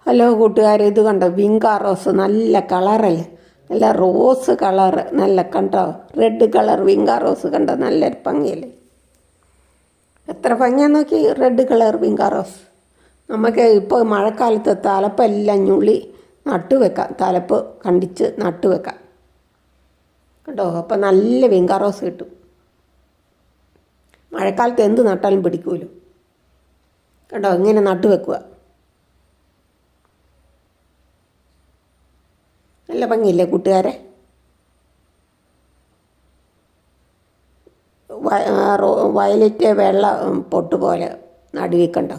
Hello കൂട്ടുകാരെ, ഇത് കണ്ടോ? വിങ്കാ റോസ് നല്ല കളറല്ലേ, നല്ല റോസ് കളറ്, നല്ല കണ്ടോ? റെഡ് കളർ വിങ്കാ റോസ് കണ്ടോ? നല്ലൊരു ഭംഗിയല്ലേ, എത്ര ഭംഗിയാന്ന് നോക്കി. റെഡ് കളർ വിങ്കാ റോസ് നമുക്ക് ഇപ്പോൾ മഴക്കാലത്ത് തലപ്പെല്ലാം ഞുള്ളി നട്ടുവെക്കാം, തലപ്പ് കണ്ടിച്ച് നട്ടുവെക്കാം കേട്ടോ. അപ്പം നല്ല വിങ്കാ റോസ് കിട്ടും. മഴക്കാലത്ത് എന്ത് നട്ടാലും പിടിക്കുമല്ലോ കേട്ടോ. ഇങ്ങനെ നട്ടുവെക്കുക, നല്ല ഭംഗിയില്ലേ കൂട്ടുകാരെ? വയലറ്റ് വെള്ള പൊട്ട് പോലെ നടുവിൽ കണ്ടോ?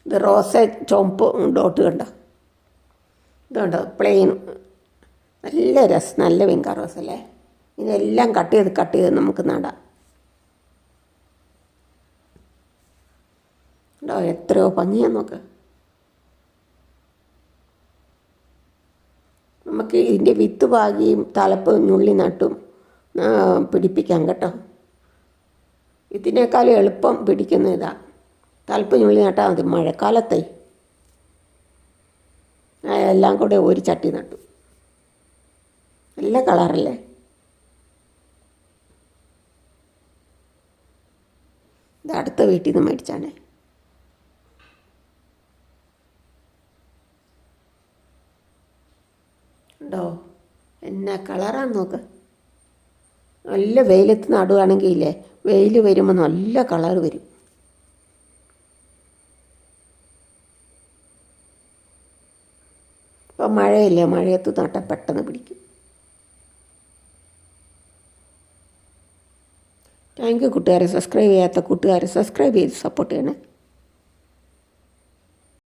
ഇത് റോസ ചുവപ്പ് ഡോട്ട് കണ്ടോ? ഇത് കണ്ടോ? പ്ലെയിൻ നല്ല രസം, നല്ല വിങ്കാ റോസ് അല്ലേ? ഇതെല്ലാം കട്ട് ചെയ്ത് നമുക്ക് നടാം കേട്ടോ. എത്രയോ ഭംഗിയാന്ന് നോക്ക്. നമുക്ക് ഇതിൻ്റെ വിത്ത് പാകിയും തലപ്പ് ഞുള്ളി നട്ടും പിടിപ്പിക്കാം കേട്ടോ. ഇതിനേക്കാളും എളുപ്പം പിടിക്കുന്ന ഇതാണ്. തലപ്പ് ഞുള്ളി നട്ടാൽ മതി. മഴക്കാലത്തെ എല്ലാം കൂടെ ഒരു ചട്ടി നട്ടു. നല്ല കളറല്ലേ? ഇത് അടുത്ത വീട്ടിൽ നിന്ന് മേടിച്ചാണേ. ഉണ്ടോ? എന്നാ കളറാന്ന് നോക്ക്. നല്ല വെയിലത്ത് നടുവാണെങ്കിൽ ഇല്ലേ, വെയിൽ വരുമ്പോൾ നല്ല കളർ വരും. ഇപ്പം മഴയില്ലേ, മഴയത്ത് നട്ടാൽ പെട്ടെന്ന് പിടിക്കും. താങ്ക് യു കൂട്ടുകാരെ. സബ്സ്ക്രൈബ് ചെയ്യാത്ത കൂട്ടുകാരെ സബ്സ്ക്രൈബ് ചെയ്ത് സപ്പോർട്ട് ചെയ്യണേ.